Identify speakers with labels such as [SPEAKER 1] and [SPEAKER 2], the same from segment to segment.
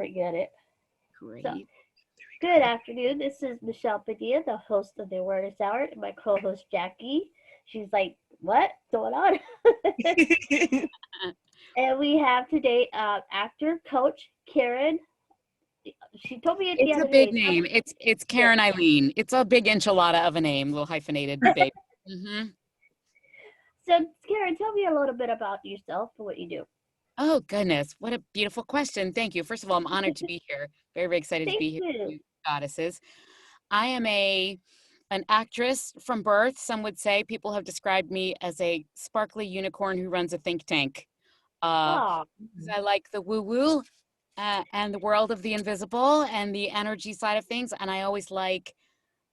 [SPEAKER 1] forget it. So,
[SPEAKER 2] Great.
[SPEAKER 1] good afternoon. This is Michelle Padilla, the host of the Awareness Hour, and my co-host Jackie. She's like, "What going on?" And we have today actor coach Karen. She told me the
[SPEAKER 2] It's a
[SPEAKER 1] other
[SPEAKER 2] big
[SPEAKER 1] day.
[SPEAKER 2] name. It's
[SPEAKER 1] Yes.
[SPEAKER 2] Karen-Eileen. It's a big enchilada of a name, little hyphenated baby. Hmm.
[SPEAKER 1] So Karen, tell me a little bit about yourself and what you do.
[SPEAKER 2] Oh goodness, what a beautiful question. Thank you. First of all, I'm honored to be here. Very, very excited to
[SPEAKER 1] Thank
[SPEAKER 2] be here with
[SPEAKER 1] you.
[SPEAKER 2] you goddesses. I am an actress from birth. Some would say people have described me as a sparkly unicorn who runs a think tank. Uh,
[SPEAKER 1] Oh,
[SPEAKER 2] 'Cause I like the woo-woo and the world of the invisible and the energy side of things. And I always like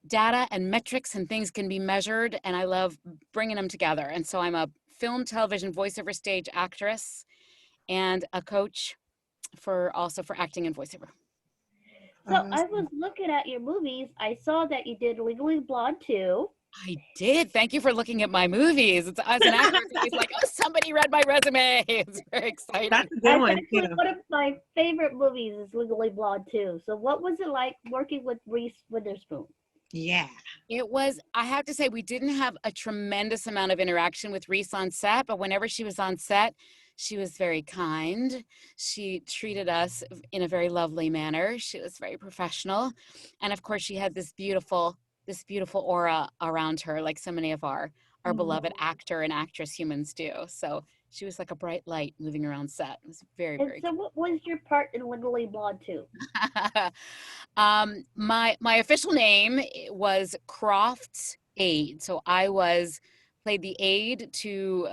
[SPEAKER 2] data and metrics and things can be measured. And I love bringing them together. And so I'm a film, television, voiceover stage actress and a coach for also for acting and voiceover.
[SPEAKER 1] so I
[SPEAKER 3] Awesome.
[SPEAKER 1] was looking at your movies. I saw that you did Legally Blonde too.
[SPEAKER 2] I did. Thank you for looking at my movies. It's, as an actor, it's always like, oh, somebody read my resume. It's very exciting.
[SPEAKER 3] That's a good
[SPEAKER 1] That's
[SPEAKER 3] one
[SPEAKER 1] actually
[SPEAKER 3] too.
[SPEAKER 1] one of my favorite movies is Legally Blonde too. So what was it like working with Reese Witherspoon?
[SPEAKER 3] Yeah.
[SPEAKER 2] It was, I have to say, we didn't have a tremendous amount of interaction with Reese on set, but whenever she was on set, she was very kind. She treated us in a very lovely manner. She was very professional. And of course, she had this beautiful aura around her, like so many of our
[SPEAKER 3] Mhm.
[SPEAKER 2] beloved actor and actress humans do. So she was like a bright light moving around set. It was very,
[SPEAKER 1] And
[SPEAKER 2] very
[SPEAKER 1] so what was your part in Legally Blonde too?
[SPEAKER 2] my official name was Croft's aide. So I was played the aide to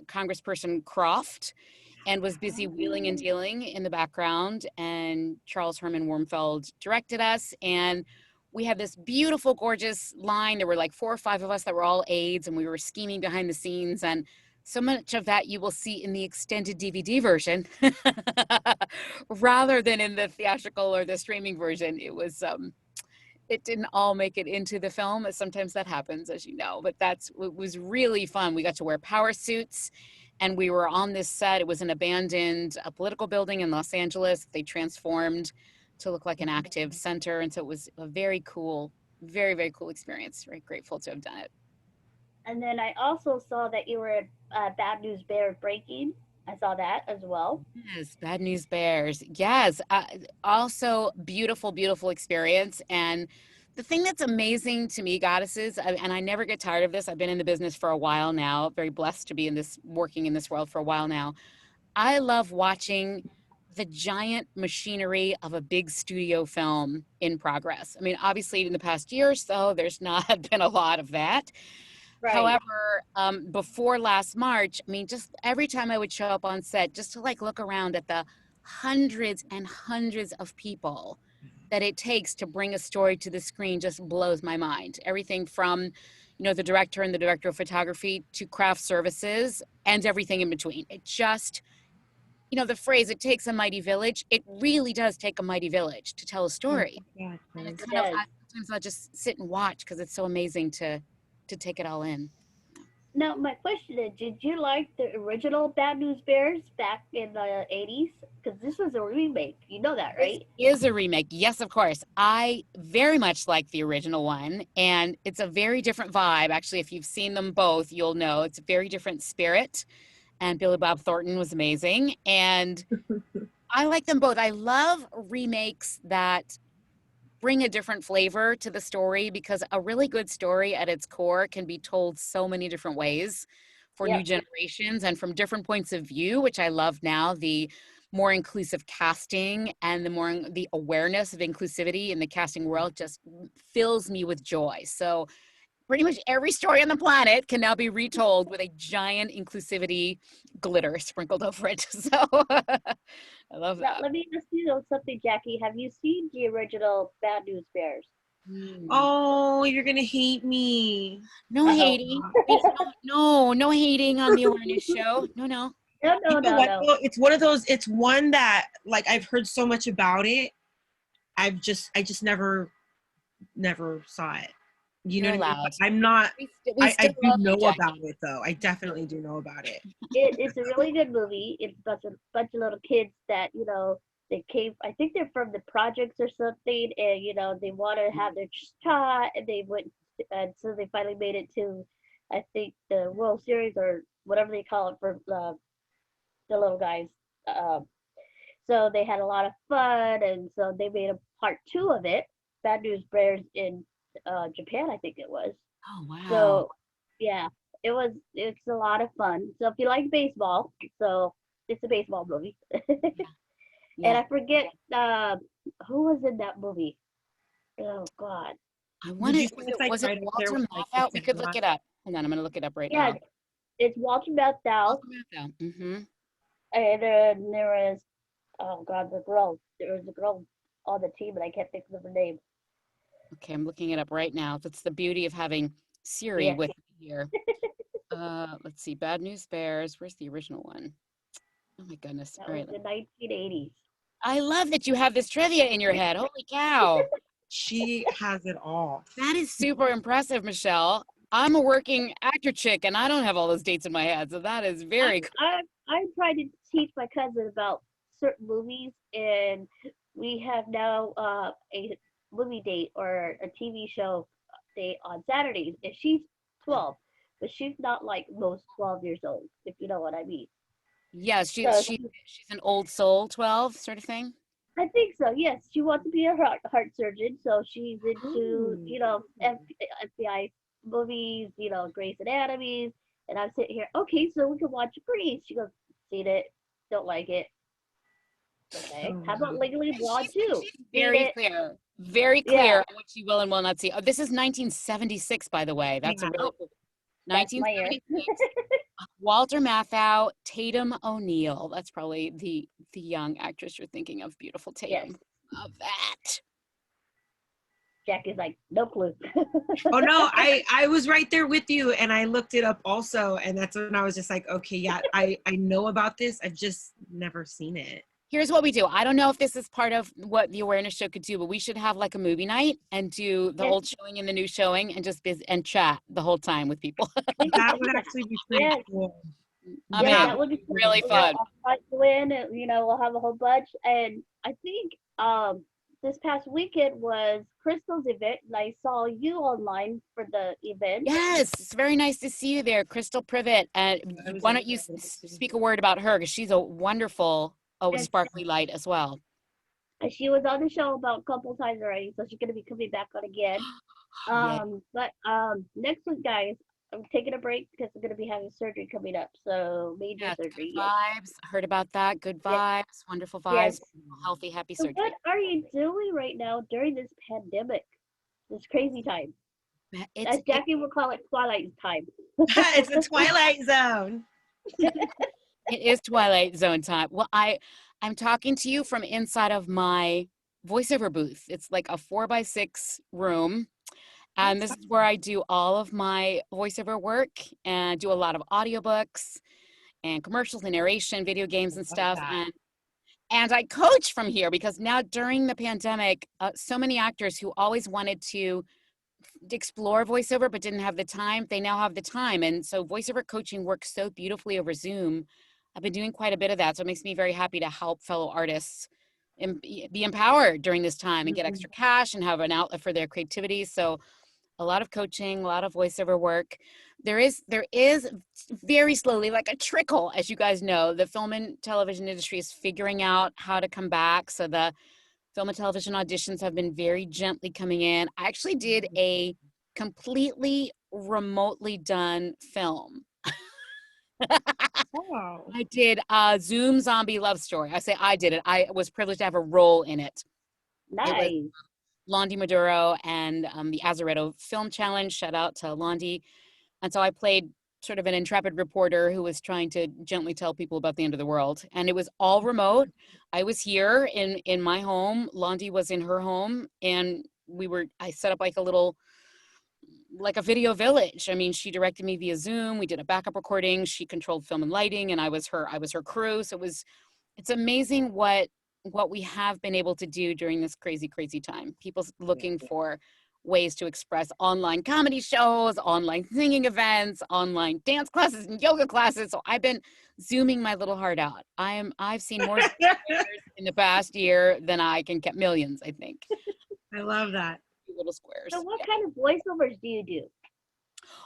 [SPEAKER 2] Congressperson Croft and was busy wheeling and dealing in the background. And Charles Herman Wormfeld directed us. And we had this beautiful, gorgeous line. There were like 4 or 5 of us that were all aides, and we were scheming behind the scenes. And so much of that you will see in the extended DVD version rather than in the theatrical or the streaming version. It didn't all make it into the film. Sometimes that happens, as you know, but it was really fun. We got to wear power suits and we were on this set. It was an abandoned political building in Los Angeles. They transformed to look like an active center. And so it was a very cool, very, very cool experience. Very grateful to have done it.
[SPEAKER 1] And then I also saw that you were at Bad News Bears Breaking. I saw that as well.
[SPEAKER 2] Yes, Bad News Bears. Yes, also beautiful, beautiful experience. And the thing that's amazing to me, goddesses, and I never get tired of this. I've been in the business for a while now. Very blessed to be working in this world for a while now. I love watching the giant machinery of a big studio film in progress. I mean, obviously, in the past year or so, there's not been a lot of that.
[SPEAKER 1] Right.
[SPEAKER 2] However, before last March, I mean, just every time I would show up on set, just to like look around at the hundreds and hundreds of people that it takes to bring a story to the screen just blows my mind. Everything from, the director and the director of photography to craft services and everything in between. It just, the phrase, it takes a mighty village. It really does take a mighty village to tell a story. And
[SPEAKER 3] Exactly.
[SPEAKER 2] it's
[SPEAKER 1] It
[SPEAKER 2] kind of,
[SPEAKER 1] does.
[SPEAKER 2] sometimes I'll just sit and watch because it's so amazing to take it all in.
[SPEAKER 1] Now, my question is, did you like the original Bad News Bears back in the 80s? Because this was a remake. You know that,
[SPEAKER 2] This
[SPEAKER 1] right?
[SPEAKER 2] is a remake. Yes, of course. I very much like the original one, and it's a very different vibe. Actually, if you've seen them both, you'll know it's a very different spirit. And Billy Bob Thornton was amazing. And I like them both. I love remakes that bring a different flavor to the story because a really good story at its core can be told so many different ways for new
[SPEAKER 1] Yep.
[SPEAKER 2] generations and from different points of view, which I love now. The more inclusive casting and the awareness of inclusivity in the casting world just fills me with joy. So pretty much every story on the planet can now be retold with a giant inclusivity glitter sprinkled over it. So I love
[SPEAKER 1] Now,
[SPEAKER 2] that.
[SPEAKER 1] let me ask you something, Jackie. Have you seen the original Bad News Bears?
[SPEAKER 2] Mm.
[SPEAKER 3] Oh, you're gonna hate me.
[SPEAKER 2] No
[SPEAKER 1] Uh-oh.
[SPEAKER 2] hating. No hating on the awareness show. No, no.
[SPEAKER 1] No,
[SPEAKER 3] You
[SPEAKER 1] no,
[SPEAKER 3] know
[SPEAKER 1] no,
[SPEAKER 3] what
[SPEAKER 1] no.
[SPEAKER 3] though? It's one of those. It's one that like I've heard so much about it. I just never saw it. You know
[SPEAKER 2] You're
[SPEAKER 3] what I mean?
[SPEAKER 2] allowed.
[SPEAKER 3] But I'm not.
[SPEAKER 2] We
[SPEAKER 3] I
[SPEAKER 2] still
[SPEAKER 3] do
[SPEAKER 2] love you,
[SPEAKER 3] know about
[SPEAKER 2] Jackie.
[SPEAKER 3] it though. I definitely do know about it.
[SPEAKER 1] It's a really good movie. It's a bunch of little kids that they came. I think they're from the projects or something, and they want to have their shot, and they went, and so they finally made it to, I think the World Series or whatever they call it for the little guys. Um, so they had a lot of fun, and so they made a part two of it. Bad News Bears in Japan, I think it was.
[SPEAKER 2] Oh, wow.
[SPEAKER 1] So yeah, it's a lot of fun. So if you like baseball, so it's a baseball movie. And
[SPEAKER 2] Yeah.
[SPEAKER 1] I forget who was in that movie. Oh God.
[SPEAKER 2] I
[SPEAKER 3] Would you
[SPEAKER 2] wanted,
[SPEAKER 3] say it's like
[SPEAKER 2] was it
[SPEAKER 3] right up there
[SPEAKER 2] Walter
[SPEAKER 3] with like the
[SPEAKER 2] Matthau? We could look
[SPEAKER 3] Sandlot?
[SPEAKER 2] it up. Hold on, I'm going to look it up right
[SPEAKER 1] Yeah,
[SPEAKER 2] now.
[SPEAKER 1] it's Walter Matthau,
[SPEAKER 2] Walter Matthau. Mm-hmm.
[SPEAKER 1] and then there was, oh God, the girl. There was a girl on the team, and I can't think of her name.
[SPEAKER 2] Okay, I'm looking it up right now. That's the beauty of having Siri
[SPEAKER 1] Yeah,
[SPEAKER 2] with me here. Let's see. Bad News Bears. Where's the original one? Oh my goodness.
[SPEAKER 1] that
[SPEAKER 2] All
[SPEAKER 1] was
[SPEAKER 2] right.
[SPEAKER 1] the 1980s.
[SPEAKER 2] I love that you have this trivia in your head. Holy cow.
[SPEAKER 3] She has it all.
[SPEAKER 2] That is super impressive, Michelle. I'm a working actor chick and I don't have all those dates in my head. So that is very cool.
[SPEAKER 1] I'm trying to teach my cousin about certain movies, and we have now a movie date or a TV show date on Saturdays, and she's 12, but she's not like most 12 years old, if you know what I mean.
[SPEAKER 2] Yes,
[SPEAKER 1] So
[SPEAKER 2] she's an old soul 12 sort of thing.
[SPEAKER 1] I think so. Yes, she wants to be a heart surgeon, so she's into
[SPEAKER 3] Oh.
[SPEAKER 1] FBI movies, Grey's Anatomy, and I'm sitting here. Okay, so we can watch Grease. She goes, seen it, don't like it. Okay,
[SPEAKER 3] Oh,
[SPEAKER 1] how about
[SPEAKER 3] wow.
[SPEAKER 1] Legally Blonde too?
[SPEAKER 2] She's
[SPEAKER 1] Seen
[SPEAKER 2] very
[SPEAKER 1] it.
[SPEAKER 2] clear. Very
[SPEAKER 1] Yeah.
[SPEAKER 2] clear on what she will and will not see. Oh, this is 1976, by the way. That's a
[SPEAKER 3] Yeah.
[SPEAKER 2] really
[SPEAKER 1] Oh,
[SPEAKER 2] cool.
[SPEAKER 1] that's my year.
[SPEAKER 2] 1976. Walter Matthau, Tatum O'Neal. That's probably the young actress you're thinking of. Beautiful
[SPEAKER 1] Yes.
[SPEAKER 2] Tatum. Love that.
[SPEAKER 1] Jackie's like, no clue.
[SPEAKER 3] Oh no, I was right there with you, and I looked it up also, and that's when I was just like, okay, yeah, I know about this. I've just never seen it.
[SPEAKER 2] Here's what we do. I don't know if this is part of what the awareness show could do, but we should have like a movie night and do the
[SPEAKER 1] Yes.
[SPEAKER 2] old showing and the new showing and just and chat the whole time with people.
[SPEAKER 3] That would actually be pretty
[SPEAKER 1] Yes.
[SPEAKER 3] cool.
[SPEAKER 2] I'm
[SPEAKER 1] Yeah,
[SPEAKER 2] in.
[SPEAKER 1] that would be cool.
[SPEAKER 2] Really fun.
[SPEAKER 1] I'll try to win, and we'll have a whole bunch. And I think this past weekend was Crystal's event, and I saw you online for the event.
[SPEAKER 2] Yes, it's very nice to see you there, Crystal Privet. And
[SPEAKER 3] I was
[SPEAKER 2] why don't you
[SPEAKER 3] excited.
[SPEAKER 2] speak a word about her because she's a wonderful,
[SPEAKER 1] Yes.
[SPEAKER 2] sparkly light as well.
[SPEAKER 1] And she was on the show about a couple times already, so she's gonna be coming back on again.
[SPEAKER 2] Yeah.
[SPEAKER 1] But next week, guys, I'm taking a break because I'm gonna be having surgery coming up. So major
[SPEAKER 2] Yes,
[SPEAKER 1] surgery.
[SPEAKER 2] good
[SPEAKER 1] Yes.
[SPEAKER 2] vibes. Heard about that. Good
[SPEAKER 1] Yes.
[SPEAKER 2] vibes, wonderful
[SPEAKER 1] Yes.
[SPEAKER 2] vibes, healthy, happy
[SPEAKER 1] So
[SPEAKER 2] surgery.
[SPEAKER 1] what are you doing right now during this pandemic? This crazy time. As Jackie would call it, Twilight time.
[SPEAKER 3] It's the Twilight Zone.
[SPEAKER 2] It is Twilight Zone time. Well, I'm talking to you from inside of my voiceover booth. It's like a 4x6 room. And this is where I do all of my voiceover work and do a lot of audiobooks and commercials and narration, video games and stuff. And I coach from here because now during the pandemic, so many actors who always wanted to explore voiceover but didn't have the time, they now have the time. And so voiceover coaching works so beautifully over Zoom. I've been doing quite a bit of that. So it makes me very happy to help fellow artists be empowered during this time and get extra cash and have an outlet for their creativity. So a lot of coaching, a lot of voiceover work. There is very slowly, like a trickle, as you guys know, the film and television industry is figuring out how to come back. So the film and television auditions have been very gently coming in. I actually did a completely remotely done film.
[SPEAKER 3] Wow.
[SPEAKER 2] I did a Zoom zombie love story. I say I did it. I was privileged to have a role in it.
[SPEAKER 1] Nice.
[SPEAKER 2] It was Londi Maduro and the Azaretto Film Challenge. Shout out to Londi. And so I played sort of an intrepid reporter who was trying to gently tell people about the end of the world. And it was all remote. I was here in my home. Londi was in her home. And I set up like a video village. I mean, she directed me via Zoom. We did a backup recording. She controlled film and lighting, and I was her crew. So it's amazing what we have been able to do during this crazy, crazy time. People looking for ways to express: online comedy shows, online singing events, online dance classes and yoga classes. So I've been zooming my little heart out. I've seen more in the past year than I can count. Millions, I think.
[SPEAKER 3] I love that.
[SPEAKER 2] Little squares.
[SPEAKER 1] So what kind of voiceovers do you do?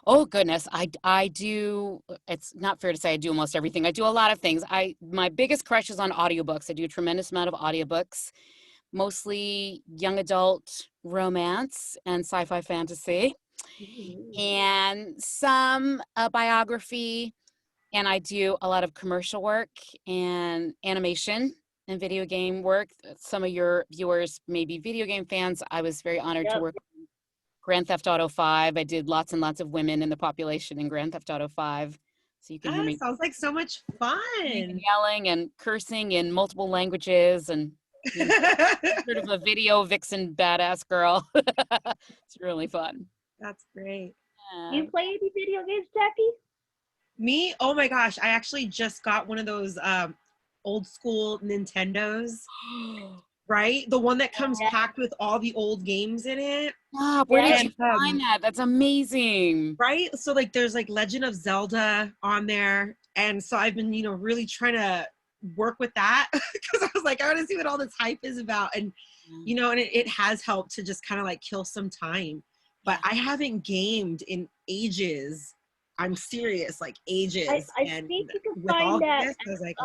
[SPEAKER 2] Oh goodness, I do. It's not fair to say I do almost everything. I do a lot of things. My biggest crush is on audiobooks. I do a tremendous amount of audiobooks, mostly young adult romance and sci-fi fantasy, and some biography. And I do a lot of commercial work and animation and video game work. Some of your viewers may be video game fans. I was very honored to work on Grand Theft Auto 5. I did lots and lots of women in the population in Grand Theft Auto 5. So you can hear me
[SPEAKER 3] Sounds like so much fun.
[SPEAKER 2] and yelling and cursing in multiple languages and sort of a video vixen badass girl. It's really fun.
[SPEAKER 3] That's great.
[SPEAKER 1] Do you play any video games, Jackie?
[SPEAKER 3] Me? Oh my gosh. I actually just got one of those old school Nintendos, right? The one that comes packed with all the old games in it.
[SPEAKER 2] Wow, where did you find that? That's amazing.
[SPEAKER 3] Right? So like there's like Legend of Zelda on there. And so I've been, really trying to work with that because I was like, I want to see what all this hype is about. And, and it has helped to just kind of like kill some time. But I haven't gamed in ages. I'm serious, like ages.
[SPEAKER 1] I
[SPEAKER 3] and
[SPEAKER 1] think you can
[SPEAKER 3] with all
[SPEAKER 1] find that.
[SPEAKER 3] this, I was like,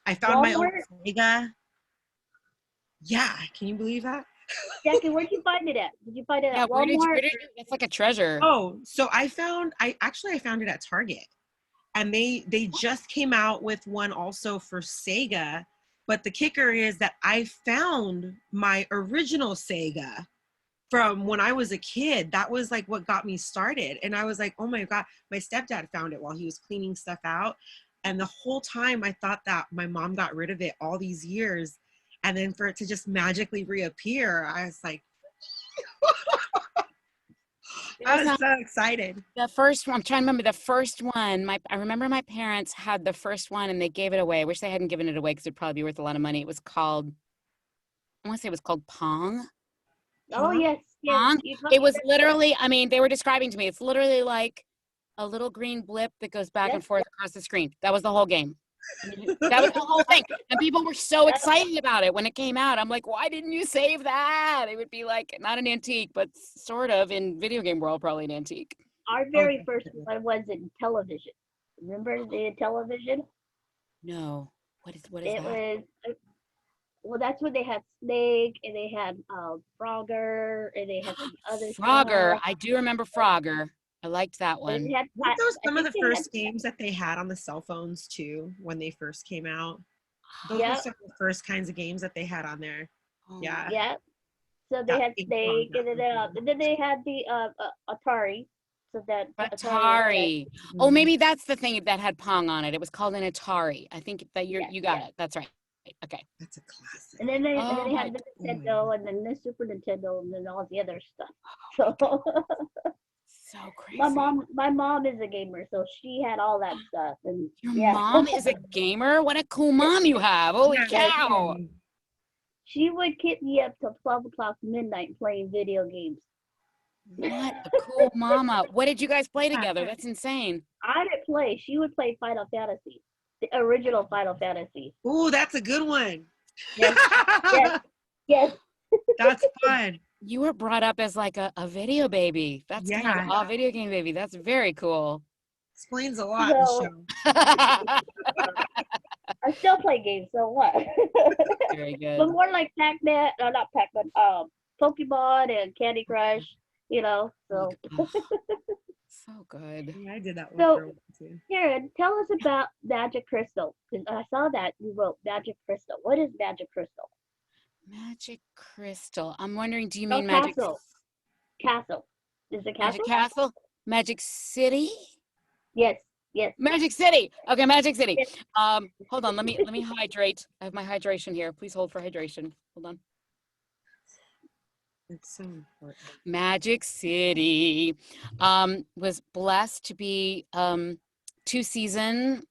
[SPEAKER 3] I found my old Sega. Yeah, can you believe that?
[SPEAKER 1] Jackie, where'd you find it at? Did you find it at Walmart?
[SPEAKER 2] Where did you, it's like a treasure.
[SPEAKER 3] Oh, so I found it at Target. And they just came out with one also for Sega. But the kicker is that I found my original Sega from when I was a kid. That was like what got me started. And I was like, oh my God, my stepdad found it while he was cleaning stuff out. And the whole time I thought that my mom got rid of it all these years. And then for it to just magically reappear, I was like, I was so excited.
[SPEAKER 2] The first one, I'm trying to remember the first one. I remember my parents had the first one and they gave it away. I wish they hadn't given it away because it'd probably be worth a lot of money. It was called, I want to say it was called Pong.
[SPEAKER 1] Oh, yes.
[SPEAKER 2] Pong. It was literally, they were describing to me, it's literally like a little green blip that goes back and forth across the screen. That was the whole game. That was the whole thing. And people were so excited about it when it came out. I'm like, why didn't you save that? It would be like, not an antique, but sort of in video game world, probably an antique.
[SPEAKER 1] Our very first one was in television. Remember the television?
[SPEAKER 2] No. What is that?
[SPEAKER 1] It was, well, that's when they had Snake and they had Frogger and they had some other
[SPEAKER 2] Frogger.
[SPEAKER 1] stuff.
[SPEAKER 2] I do remember Frogger. I liked that one.
[SPEAKER 3] Weren't those some of the first games that they had on the cell phones too when they first came out? Those were some of the first kinds of games that they had on there. Yeah.
[SPEAKER 1] Yeah. So they had Snake and then they had the Atari. So that
[SPEAKER 2] Atari. Oh, maybe that's the thing that had Pong on it. It was called an Atari. I think that you got it. That's right. Okay.
[SPEAKER 3] That's a classic.
[SPEAKER 1] And then they had the Nintendo and then the Super Nintendo and then all the other stuff. So
[SPEAKER 2] so crazy.
[SPEAKER 1] My mom is a gamer, so she had all that stuff. And
[SPEAKER 2] your mom is a gamer? What a cool mom you have. Holy cow.
[SPEAKER 1] She would keep me up till 12 o'clock midnight playing video games.
[SPEAKER 2] What a cool mama. What did you guys play together? That's insane.
[SPEAKER 1] I didn't play. She would play Final Fantasy. The original Final Fantasy.
[SPEAKER 3] Ooh, that's a good one.
[SPEAKER 1] Yes. Yes.
[SPEAKER 3] That's fun.
[SPEAKER 2] You were brought up as like a video baby. That's kind of a video game baby. That's very cool.
[SPEAKER 3] Explains a lot in the show.
[SPEAKER 1] I still play games, so what?
[SPEAKER 2] Very good.
[SPEAKER 1] But more like Pac-Man, no, not Pac-Man, Pokemon and Candy Crush, so.
[SPEAKER 2] So good.
[SPEAKER 3] Yeah, I did that one
[SPEAKER 1] So,
[SPEAKER 3] for a while too.
[SPEAKER 1] Karen, tell us about Magic Crystal. Because I saw that you wrote Magic Crystal. What is Magic Crystal?
[SPEAKER 2] Magic Crystal. I'm wondering, do you mean
[SPEAKER 1] Castle.
[SPEAKER 2] Magic
[SPEAKER 1] Castle. Is it Castle?
[SPEAKER 2] Magic Castle? Magic City?
[SPEAKER 1] Yes.
[SPEAKER 2] Magic City. Okay, Magic City. Hold on, let me hydrate. I have my hydration here. Please hold for hydration. Hold on.
[SPEAKER 3] It's so important.
[SPEAKER 2] Magic City. Was blessed to be 2-season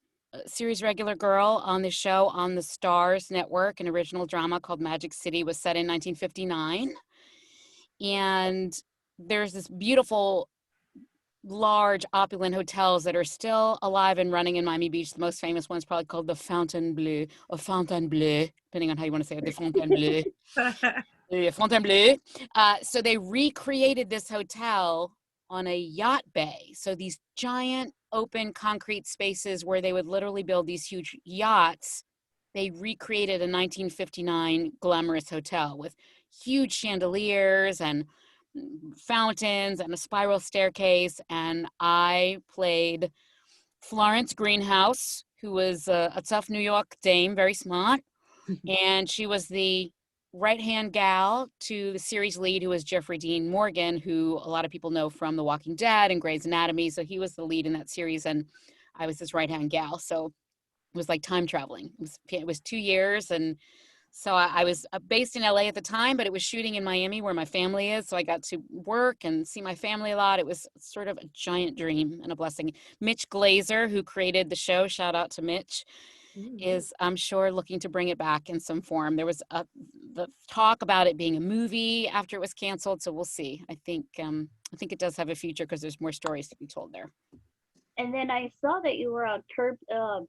[SPEAKER 2] series regular girl on the show on the Stars Network. An original drama called Magic City was set in 1959. And there's this beautiful, large, opulent hotels that are still alive and running in Miami Beach. The most famous one's probably called the Fontainebleau or Fontainebleau, depending on how you want to say it, the Fontainebleau. Fontainebleau. So they recreated this hotel on a yacht bay. So these giant open concrete spaces where they would literally build these huge yachts. They recreated a 1959 glamorous hotel with huge chandeliers and fountains and a spiral staircase. And I played Florence Greenhouse, who was a tough New York dame, very smart. And she was the right-hand gal to the series lead, who was Jeffrey Dean Morgan, who a lot of people know from The Walking Dead and Grey's Anatomy. So he was the lead in that series, and I was his right-hand gal. So it was like time traveling. It was 2 years, and so I was based in LA at the time, but it was shooting in Miami where my family is. So I got to work and see my family a lot. It was sort of a giant dream and a blessing. Mitch Glazer, who created the show, shout out to Mitch, is, I'm sure, looking to bring it back in some form. There was the talk about it being a movie after it was canceled. So we'll see. I think it does have a future because there's more stories to be told there.
[SPEAKER 1] And then I saw that you were on Curb, oh,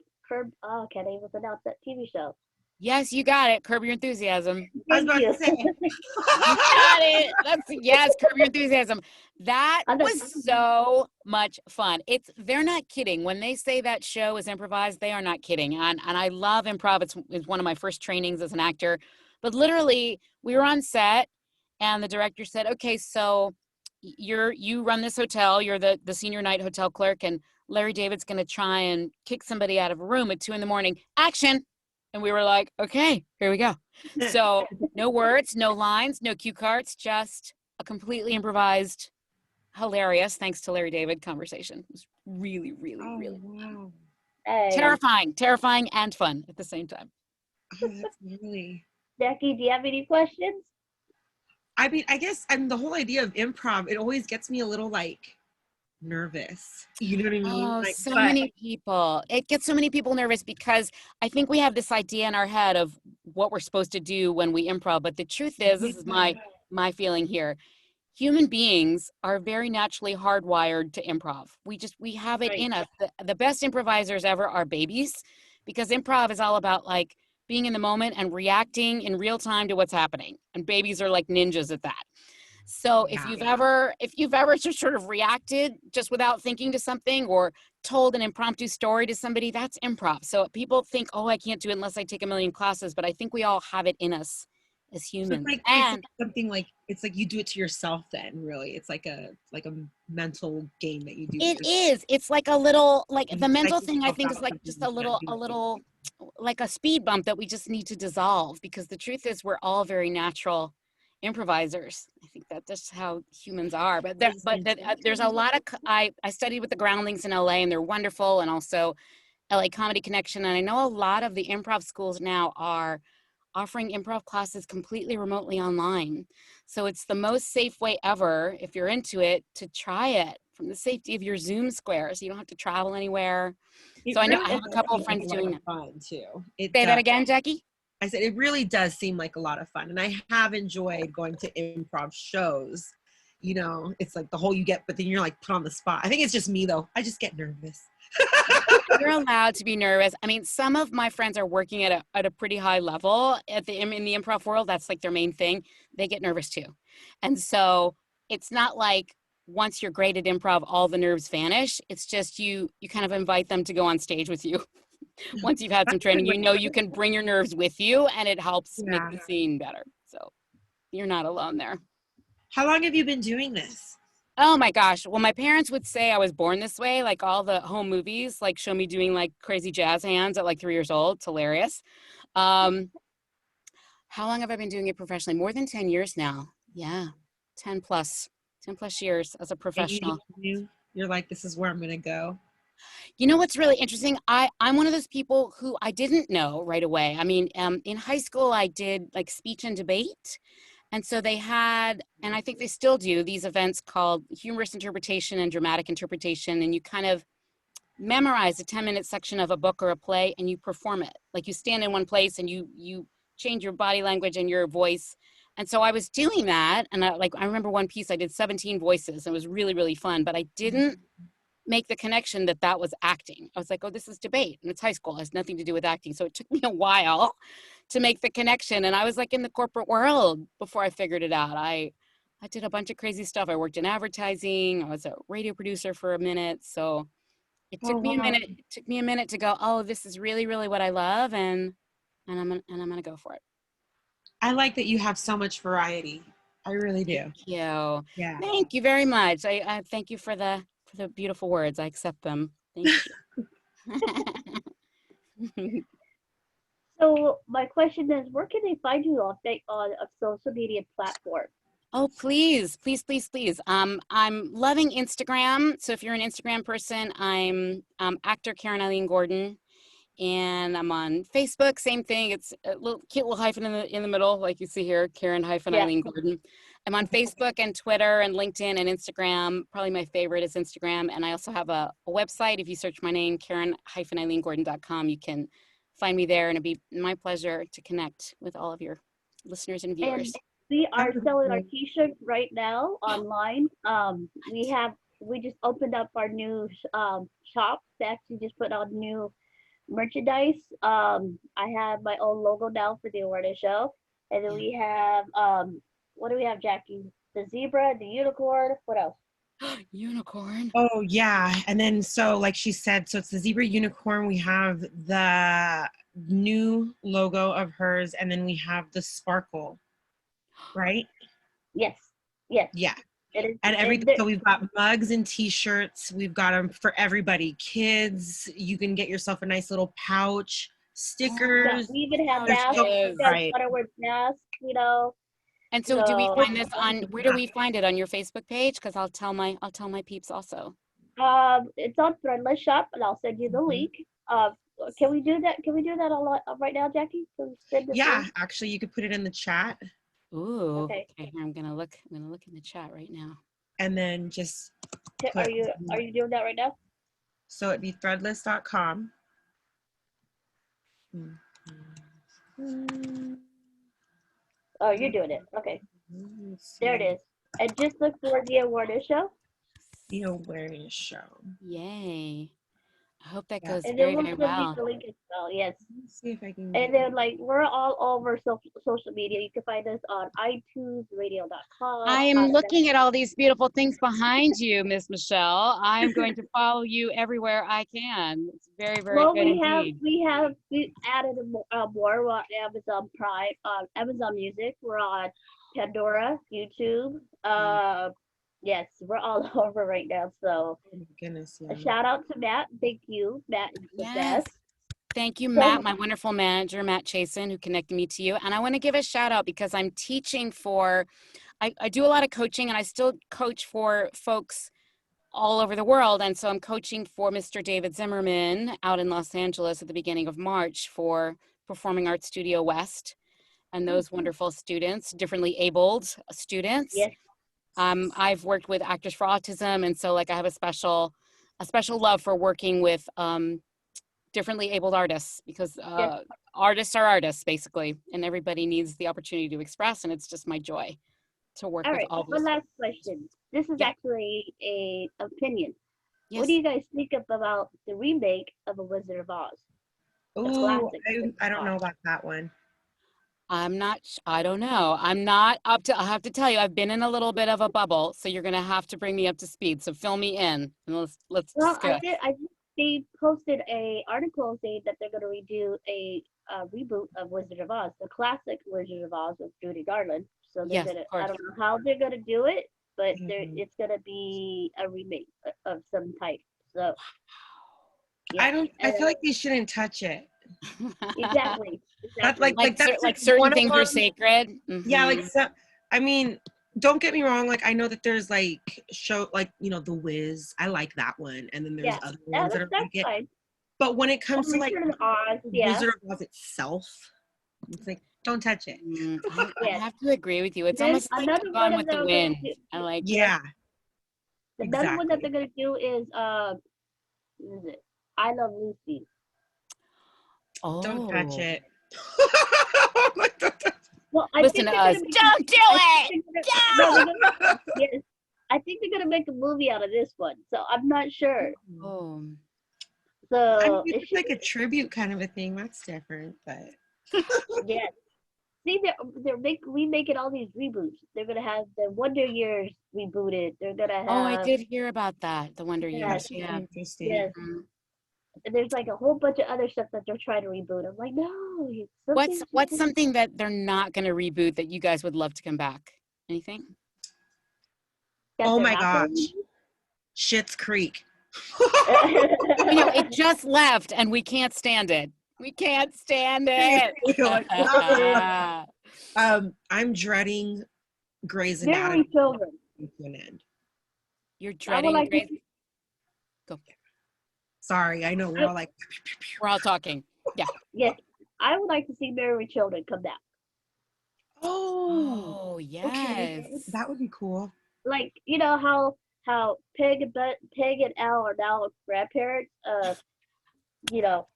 [SPEAKER 1] can't even pronounce that TV show.
[SPEAKER 2] Yes, you got it. Curb Your Enthusiasm.
[SPEAKER 3] I was about to say.
[SPEAKER 2] You got it. Yes, Curb Your Enthusiasm. That was so much fun. They're not kidding. When they say that show is improvised, they are not kidding. And I love improv. It's one of my first trainings as an actor. But literally, we were on set and the director said, okay, so you run this hotel. You're the senior night hotel clerk, and Larry David's going to try and kick somebody out of a room at 2 a.m. Action. And we were like, okay, here we go. So no words, no lines, no cue cards, just a completely improvised, hilarious, thanks to Larry David, conversation. It was really, really, really
[SPEAKER 3] wow.
[SPEAKER 2] fun. Terrifying and fun at the same time.
[SPEAKER 3] Oh, that's really.
[SPEAKER 1] Jackie, do you have any questions?
[SPEAKER 3] I mean, I guess, and the whole idea of improv, it always gets me a little like nervous. You know what I mean?
[SPEAKER 2] Oh,
[SPEAKER 3] like,
[SPEAKER 2] so many people. It gets so many people nervous because I think we have this idea in our head of what we're supposed to do when we improv. But the truth is, this is my feeling here. Human beings are very naturally hardwired to improv. We have it in us. The best improvisers ever are babies, because improv is all about like being in the moment and reacting in real time to what's happening. And babies are like ninjas at that. So if you've ever just sort of reacted just without thinking to something, or told an impromptu story to somebody, that's improv. So people think, oh, I can't do it unless I take a million classes, but I think we all have it in us as humans.
[SPEAKER 3] So it's something like, it's like you do it to yourself then, really. It's like a mental game that you do.
[SPEAKER 2] It is. It's like a little, like the mental thing, I think, is like just a little like a speed bump that we just need to dissolve, because the truth is we're all very natural improvisers. I think that's how humans are. But there's a lot of, I studied with the Groundlings in LA, and they're wonderful, and also LA Comedy Connection. And I know a lot of the improv schools now are offering improv classes completely remotely online. So it's the most safe way ever, if you're into it, to try it from the safety of your Zoom square, so you don't have to travel anywhere. So I know I have a couple of friends doing that.
[SPEAKER 3] Fun too.
[SPEAKER 2] Say that again, Jackie?
[SPEAKER 3] I said, it really does seem like a lot of fun. And I have enjoyed going to improv shows. You know, it's like the whole you get, but then you're like put on the spot. I think it's just me though. I just get nervous.
[SPEAKER 2] You're allowed to be nervous. I mean, some of my friends are working at a pretty high level in the improv world. That's like their main thing. They get nervous too. And so it's not like once you're great at improv, all the nerves vanish. It's just you kind of invite them to go on stage with you. Once you've had some training, you know you can bring your nerves with you, and it helps make the scene better. So you're not alone there.
[SPEAKER 3] How long have you been doing this?
[SPEAKER 2] Oh my gosh. Well, my parents would say I was born this way. Like all the home movies, like show me doing like crazy jazz hands at like 3 years old. It's hilarious. How long have I been doing it professionally? More than 10 years now. Yeah. 10 plus years as a professional.
[SPEAKER 3] You're like, this is where I'm going to go.
[SPEAKER 2] You know what's really interesting? I'm one of those people who I didn't know right away. I mean, in high school, I did like speech and debate. And so they had, and I think they still do, these events called humorous interpretation and dramatic interpretation. And you kind of memorize a 10-minute section of a book or a play, and you perform it. Like you stand in one place and you change your body language and your voice And so I was doing that, and I remember one piece I did 17 voices. And it was really, really fun, but I didn't make the connection that that was acting. I was like, oh, this is debate, and it's high school. It has nothing to do with acting. So it took me a while to make the connection. And I was like in the corporate world before I figured it out. I did a bunch of crazy stuff. I worked in advertising. I was a radio producer for a minute. So it took me a minute. It took me a minute to go, oh, this is really, really what I love, and I'm gonna go for it.
[SPEAKER 3] I like that you have so much variety. I really do.
[SPEAKER 2] Thank you.
[SPEAKER 3] Yeah.
[SPEAKER 2] Thank you very much. I thank you for the beautiful words. I accept them. Thank you.
[SPEAKER 1] So my question is, where can they find you on a social media platform?
[SPEAKER 2] Oh, please, please, please, please. I'm loving Instagram. So if you're an Instagram person, I'm actor Karen-Eileen Gordon. And I'm on Facebook, same thing. It's a little cute little hyphen in the middle, like you see here, Karen-Eileen Gordon. I'm on Facebook and Twitter and LinkedIn and Instagram. Probably my favorite is Instagram. And I also have a website. If you search my name, Karen-EileenGordon.com, you can find me there, and it'd be my pleasure to connect with all of your listeners and viewers.
[SPEAKER 1] And we are selling our t-shirts right now online. We just opened up our new shop. We actually just put on new merchandise. I have my own logo now for the awareness show, and then we have what do we have, Jackie? The zebra, the unicorn. What else?
[SPEAKER 2] Unicorn.
[SPEAKER 3] Oh yeah, and then so like she said, so it's the zebra unicorn. We have the new logo of hers, and then we have the sparkle, right?
[SPEAKER 1] Yes.
[SPEAKER 3] Yeah. And everything. So we've got mugs and t-shirts. We've got them for everybody. Kids, you can get yourself a nice little pouch, stickers.
[SPEAKER 1] Yeah, we even have masks.
[SPEAKER 3] Right.
[SPEAKER 1] Masks, you know.
[SPEAKER 2] And so do we find this on, where do we find it? On your Facebook page? Because I'll tell my peeps also.
[SPEAKER 1] It's on Threadless Shop, and I'll send you the link. Can we do that? Can we do that a lot right now, Jackie?
[SPEAKER 3] Yeah, actually, you could put it in the chat.
[SPEAKER 2] Ooh. Okay. I'm gonna look in the chat right now.
[SPEAKER 3] And then just.
[SPEAKER 1] Are you doing that right now?
[SPEAKER 3] So it'd be threadless.com.
[SPEAKER 1] Oh, you're doing it. Okay. There it is. And just look for the awareness show.
[SPEAKER 3] The awareness show.
[SPEAKER 2] Yay. I hope that goes
[SPEAKER 1] and
[SPEAKER 2] very,
[SPEAKER 1] then
[SPEAKER 2] very well.
[SPEAKER 1] The link as well. Yes.
[SPEAKER 3] Let's see if I can.
[SPEAKER 1] And then we're all over social media. You can find us on iTunes, radio.com.
[SPEAKER 2] I am looking at all these beautiful things behind you, Miss Michelle. I'm going to follow you everywhere I can. It's very, very good indeed.
[SPEAKER 1] We added more. We're on Amazon Prime, Amazon Music. We're on Pandora, YouTube. Yes, we're all over right now. So,
[SPEAKER 3] oh my goodness,
[SPEAKER 1] a shout out to Matt. Thank you, Matt. Is the best.
[SPEAKER 2] Thank you, Matt, my wonderful manager, Matt Chasen, who connected me to you. And I want to give a shout out because I'm teaching I do a lot of coaching, and I still coach for folks all over the world. And so I'm coaching for Mr. David Zimmerman out in Los Angeles at the beginning of March for Performing Arts Studio West and those wonderful students, differently abled students.
[SPEAKER 1] Yes.
[SPEAKER 2] I've worked with Actors for Autism, and so I have a special love for working with differently abled artists, because artists are artists basically, and everybody needs the opportunity to express, and it's just my joy to work with all those.
[SPEAKER 1] One last question. This is actually a opinion.
[SPEAKER 2] Yes.
[SPEAKER 1] What do you guys think about the remake of A Wizard of Oz?
[SPEAKER 3] Oh, I don't know about that one.
[SPEAKER 2] I don't know. I have to tell you, I've been in a little bit of a bubble, so you're going to have to bring me up to speed. So fill me in, and let's discuss.
[SPEAKER 1] They posted a article saying that they're going to redo a reboot of Wizard of Oz, the classic Wizard of Oz with Judy Garland. So they're I don't know how they're going to do it, but it's going to be a remake of some type. So
[SPEAKER 3] yeah. I feel like they shouldn't touch it.
[SPEAKER 1] Exactly.
[SPEAKER 3] That's like
[SPEAKER 2] certain things are sacred. Mm-hmm.
[SPEAKER 3] Yeah, I mean, don't get me wrong, I know that there's show The Wiz. I like that one, and then there's other ones that are fine. But when it comes to
[SPEAKER 1] Wizard of Oz,
[SPEAKER 3] Wizard of Oz itself, it's don't touch it.
[SPEAKER 2] I have to agree with you. It's almost like Gone with the Wind. I like
[SPEAKER 1] Another one that they're gonna do is what is it? I Love Lucy.
[SPEAKER 2] Oh.
[SPEAKER 3] Don't touch it.
[SPEAKER 1] Well, I
[SPEAKER 2] Listen
[SPEAKER 1] think
[SPEAKER 2] to
[SPEAKER 1] they're
[SPEAKER 2] us.
[SPEAKER 1] gonna make.
[SPEAKER 2] Don't do
[SPEAKER 1] I
[SPEAKER 2] it.
[SPEAKER 1] think no, they're gonna, yes, I think they're gonna make a movie out of this one. So I'm not sure.
[SPEAKER 2] Oh,
[SPEAKER 3] I mean,
[SPEAKER 1] So
[SPEAKER 3] if
[SPEAKER 1] it
[SPEAKER 3] it's
[SPEAKER 1] should.
[SPEAKER 3] like a tribute kind of a thing, that's different. But
[SPEAKER 1] Yes. See, they're remaking all these reboots. They're gonna have the Wonder Years rebooted. They're gonna
[SPEAKER 2] oh, I
[SPEAKER 1] have
[SPEAKER 2] did hear about that. The Wonder
[SPEAKER 1] yes,
[SPEAKER 2] Years. Yeah.
[SPEAKER 3] interesting.
[SPEAKER 1] yes.
[SPEAKER 2] Mhm.
[SPEAKER 1] And there's like a whole bunch of other stuff that they're trying to reboot. I'm like, no,
[SPEAKER 2] What's
[SPEAKER 1] something.
[SPEAKER 2] what's something that they're not going to reboot that you guys would love to come back? Anything?
[SPEAKER 1] That
[SPEAKER 3] Oh
[SPEAKER 1] they're
[SPEAKER 3] my
[SPEAKER 1] not gonna
[SPEAKER 3] gosh, Schitt's Creek.
[SPEAKER 2] You know, it
[SPEAKER 1] reboot.
[SPEAKER 2] just left and we can't stand it. We can't stand it.
[SPEAKER 3] You're like, I'm dreading Grey's Anatomy
[SPEAKER 1] Very children.
[SPEAKER 3] to an end.
[SPEAKER 2] You're
[SPEAKER 1] I would
[SPEAKER 2] dreading
[SPEAKER 1] like to
[SPEAKER 2] Grace.
[SPEAKER 1] see,
[SPEAKER 2] Go.
[SPEAKER 3] Sorry, I know we're all like,
[SPEAKER 2] We're all talking. Yeah.
[SPEAKER 1] yes, I would like to see Married with Children come back.
[SPEAKER 3] oh,
[SPEAKER 2] Oh,
[SPEAKER 3] okay,
[SPEAKER 2] yes.
[SPEAKER 3] that would be cool.
[SPEAKER 1] Like you know how Peg and Al are now grandparents. You know,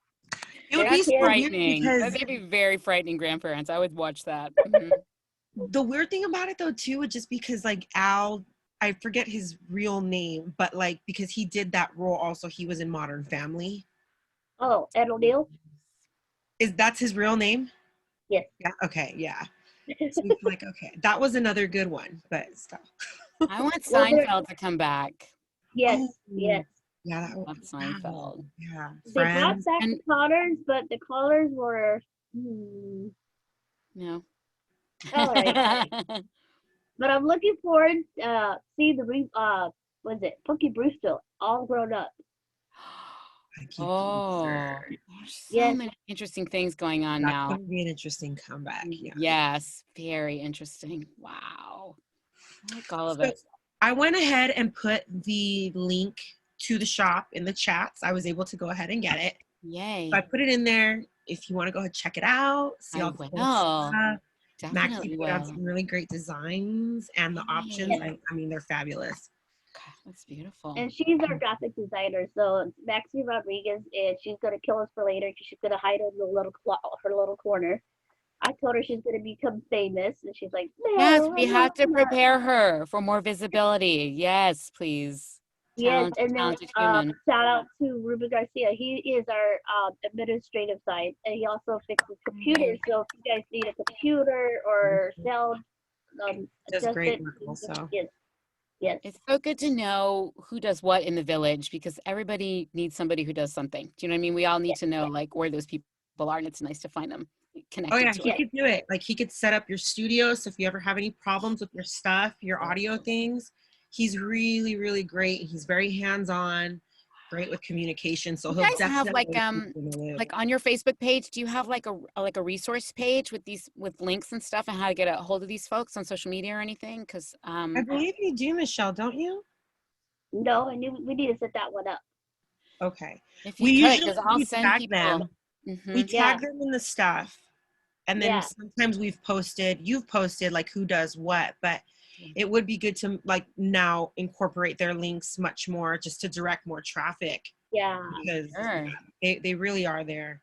[SPEAKER 3] It would
[SPEAKER 1] their
[SPEAKER 3] be
[SPEAKER 2] That's
[SPEAKER 3] so
[SPEAKER 1] kids.
[SPEAKER 3] weird
[SPEAKER 2] frightening.
[SPEAKER 3] because
[SPEAKER 2] They'd be very frightening grandparents. I would watch that. Mhm.
[SPEAKER 3] the weird thing about it though too would just because like Al, I forget his real name, but like because he did that role also, he was in Modern Family.
[SPEAKER 1] Oh, Ed O'Neill.
[SPEAKER 3] That's his real name?
[SPEAKER 1] Yes.
[SPEAKER 3] Yeah. Okay. Yeah. So it's like, okay, that was another good one, but still.
[SPEAKER 2] I want
[SPEAKER 1] Well,
[SPEAKER 2] Seinfeld to come back.
[SPEAKER 1] yes,
[SPEAKER 3] Oh,
[SPEAKER 1] yes.
[SPEAKER 3] yeah, that
[SPEAKER 2] Love
[SPEAKER 3] would
[SPEAKER 2] Seinfeld.
[SPEAKER 3] Yeah.
[SPEAKER 1] They brought
[SPEAKER 3] Friends.
[SPEAKER 1] back
[SPEAKER 2] And
[SPEAKER 1] the Connors, but the Connors were
[SPEAKER 2] no.
[SPEAKER 1] all right. But I'm looking forward see the what is it, Punky Brewster all grown up.
[SPEAKER 2] Oh, there's so
[SPEAKER 1] Yes,
[SPEAKER 2] many interesting things going on
[SPEAKER 3] That's
[SPEAKER 2] now.
[SPEAKER 3] gonna be an interesting comeback. Yeah.
[SPEAKER 2] Yes, very interesting. Wow. I like all of
[SPEAKER 3] So
[SPEAKER 2] it.
[SPEAKER 3] I went ahead and put the link to the shop in the chats. I was able to go ahead and get it.
[SPEAKER 2] Yay.
[SPEAKER 3] So I put it in there. If you want to go ahead check it out, see
[SPEAKER 2] I
[SPEAKER 3] all the cool
[SPEAKER 2] will.
[SPEAKER 3] stuff. Maxie
[SPEAKER 2] Definitely
[SPEAKER 3] put out
[SPEAKER 2] will.
[SPEAKER 3] some really great designs and the options.
[SPEAKER 2] Yay.
[SPEAKER 3] I mean, they're fabulous.
[SPEAKER 2] Okay, that's beautiful.
[SPEAKER 1] and she's our graphic designer, so Maxie Rodriguez, and she's gonna kill us for later because she's gonna hide in the her little corner. I told her she's gonna become famous, and she's like,
[SPEAKER 2] Yes,
[SPEAKER 1] no,
[SPEAKER 2] we
[SPEAKER 1] I'm
[SPEAKER 2] have to
[SPEAKER 1] not.
[SPEAKER 2] prepare her for more visibility. Yes, please.
[SPEAKER 1] Yes,
[SPEAKER 2] Talented,
[SPEAKER 1] and then
[SPEAKER 2] talented human.
[SPEAKER 1] shout out to Ruben Garcia. He is our administrative side, and he also fixes computers. So if you guys need a computer or sound
[SPEAKER 3] Does great
[SPEAKER 1] adjusted,
[SPEAKER 3] work also.
[SPEAKER 1] yes, yes,
[SPEAKER 2] It's so good to know who does what in the village because everybody needs somebody who does something. Do you know what I mean? We all need to know like where those people are, and it's nice to find them
[SPEAKER 3] Oh
[SPEAKER 2] connected
[SPEAKER 3] yeah,
[SPEAKER 2] to
[SPEAKER 3] he
[SPEAKER 2] it.
[SPEAKER 3] could do it. Like he could set up your studio. So if you ever have any problems with your stuff, your audio things, he's really, really great. He's very hands-on, great with communication. So
[SPEAKER 2] You
[SPEAKER 3] he'll
[SPEAKER 2] guys have
[SPEAKER 3] definitely keep you in the loop.
[SPEAKER 2] like on your Facebook page, do you have like a resource page with links and stuff and how to get a hold of these folks on social media or anything? Because
[SPEAKER 3] I believe you do, Michelle, don't you?
[SPEAKER 1] no, I knew we need to set that one up.
[SPEAKER 3] Okay.
[SPEAKER 2] if
[SPEAKER 3] We
[SPEAKER 2] you could,
[SPEAKER 3] usually
[SPEAKER 2] because I'll send
[SPEAKER 3] tag
[SPEAKER 2] people.
[SPEAKER 3] them. We
[SPEAKER 2] Mhm.
[SPEAKER 1] Yeah.
[SPEAKER 3] tag them in the stuff. And then
[SPEAKER 1] Yeah.
[SPEAKER 3] sometimes you've posted like who does what, but it would be good to like now incorporate their links much more just to direct more traffic
[SPEAKER 1] Yeah,
[SPEAKER 3] because
[SPEAKER 2] Sure.
[SPEAKER 3] they really are there.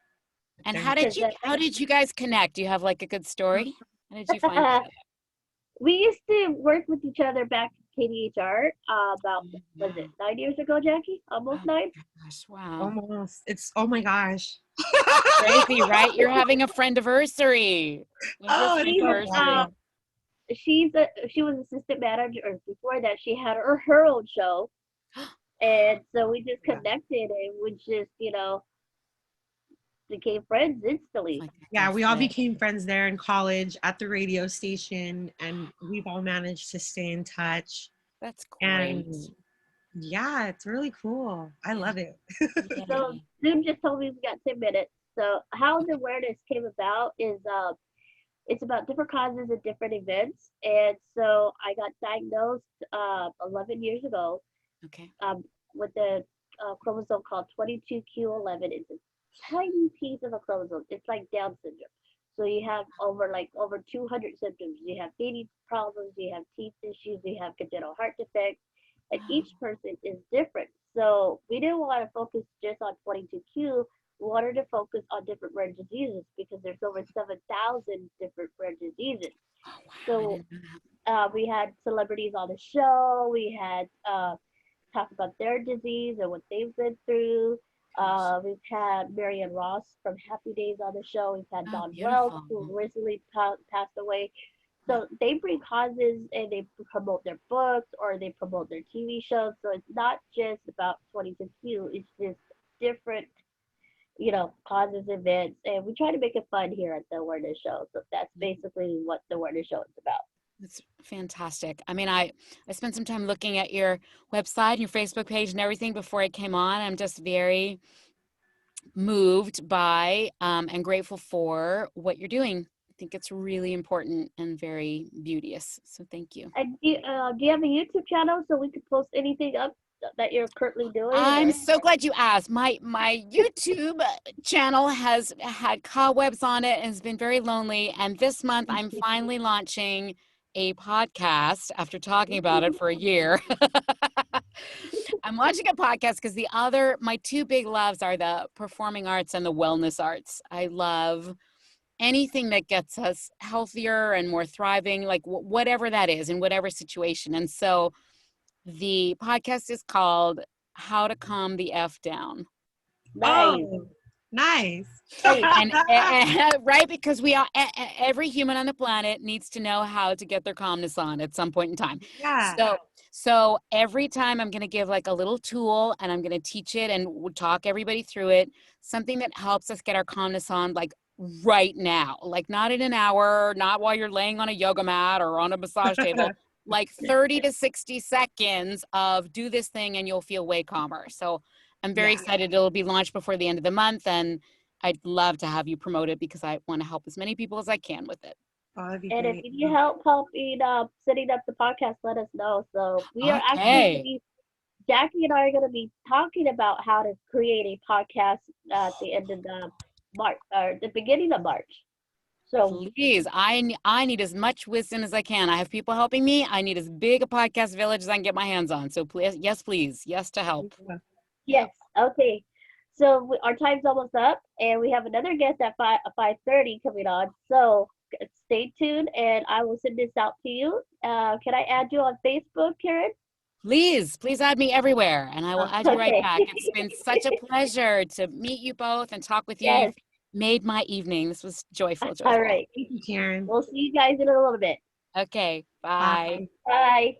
[SPEAKER 2] And
[SPEAKER 3] They're-
[SPEAKER 2] how did you guys connect? Do you have like a good story? How did you find each other?
[SPEAKER 1] we used to work with each other back at KDHR about was it 9 years ago, Jackie? Almost
[SPEAKER 2] Oh
[SPEAKER 1] 9.
[SPEAKER 2] gosh, wow.
[SPEAKER 3] Almost. It's oh my gosh.
[SPEAKER 2] Crazy, right? You're having a friendiversary. When's your
[SPEAKER 3] Oh, it's so
[SPEAKER 2] friendiversary?
[SPEAKER 3] funny.
[SPEAKER 1] She was assistant manager, or before that she had her own show, and so we just connected and we just became friends instantly.
[SPEAKER 2] Like,
[SPEAKER 3] Yeah, we all
[SPEAKER 2] that's it.
[SPEAKER 3] became friends there in college at the radio station, and we've all managed to stay in touch.
[SPEAKER 2] That's great.
[SPEAKER 3] And yeah, it's really cool. I love it.
[SPEAKER 1] So
[SPEAKER 2] Yay.
[SPEAKER 1] Zoom just told me we got 10 minutes. So how the awareness came about is it's about different causes and different events. And so I got diagnosed 11 years ago
[SPEAKER 2] Okay.
[SPEAKER 1] with a chromosome called 22q11. It's a tiny piece of a chromosome. It's like Down syndrome. So you have over 200 symptoms. You have feeding problems, you have teeth issues, you have congenital heart defects, and each person is different. So we didn't want to focus just on 22q. We wanted to focus on different rare diseases because there's over 7,000 different rare diseases.
[SPEAKER 2] Oh, wow. I
[SPEAKER 1] So
[SPEAKER 2] didn't know that.
[SPEAKER 1] we had celebrities on the show. We had talk about their disease and what they've been through.
[SPEAKER 2] Gosh.
[SPEAKER 1] We've had Marianne Ross from Happy Days on the show. We've had
[SPEAKER 2] Oh,
[SPEAKER 1] Don Wells,
[SPEAKER 2] beautiful.
[SPEAKER 1] who recently passed away.
[SPEAKER 2] Yeah.
[SPEAKER 1] So they bring causes and they promote their books or they promote their TV shows. So it's not just about 22Q. It's just different, causes, events, and we try to make it fun here at the Awareness Show. So that's basically what the Awareness Show is about.
[SPEAKER 2] That's fantastic. I mean, I spent some time looking at your website and your Facebook page and everything before I came on. I'm just very moved by and grateful for what you're doing. I think it's really important and very beauteous. So thank you.
[SPEAKER 1] And do you have a YouTube channel so we could post anything up that you're currently doing?
[SPEAKER 2] I'm
[SPEAKER 1] or-
[SPEAKER 2] so glad you asked. My YouTube channel has had cobwebs on it and has been very lonely. And this month I'm finally launching a podcast after talking about it for a year. I'm launching a podcast because my two big loves are the performing arts and the wellness arts. I love anything that gets us healthier and more thriving, like whatever that is in whatever situation. And so the podcast is called How to Calm the F Down.
[SPEAKER 1] Nice.
[SPEAKER 3] Oh, nice.
[SPEAKER 2] And right, because we are every human on the planet needs to know how to get their calmness on at some point in time.
[SPEAKER 3] Yeah.
[SPEAKER 2] So every time I'm going to give like a little tool and I'm going to teach it and we'll talk everybody through it, something that helps us get our calmness on like right now, like not in an hour, not while you're laying on a yoga mat or on a massage table, like 30 to 60 seconds of do this thing and you'll feel way calmer. So I'm very excited. It'll be launched before the end of the month, and I'd love to have you promote it because I want to help as many people as I can with it.
[SPEAKER 3] Oh, that'd be
[SPEAKER 1] And if
[SPEAKER 3] great.
[SPEAKER 1] you need help setting up the podcast, let us know. So we are actually, Jackie and I are going to be talking about how to create a podcast at the end of the March or the beginning of March. So
[SPEAKER 2] Please, I need as much wisdom as I can. I have people helping me. I need as big a podcast village as I can get my hands on. So please, yes to help.
[SPEAKER 1] yes, okay. So our time's almost up, and we have another guest at 5:30 coming on. So stay tuned, and I will send this out to you. Can I add you on Facebook, Karen?
[SPEAKER 2] Please add me everywhere, and I will add you right
[SPEAKER 1] Okay.
[SPEAKER 2] back. It's been such a pleasure to meet you both and talk with you.
[SPEAKER 1] Yes.
[SPEAKER 2] You've made my evening. This was joyful.
[SPEAKER 1] All right.
[SPEAKER 3] Thank you, Karen.
[SPEAKER 1] We'll see you guys in a little bit.
[SPEAKER 2] Okay, bye.
[SPEAKER 1] Bye.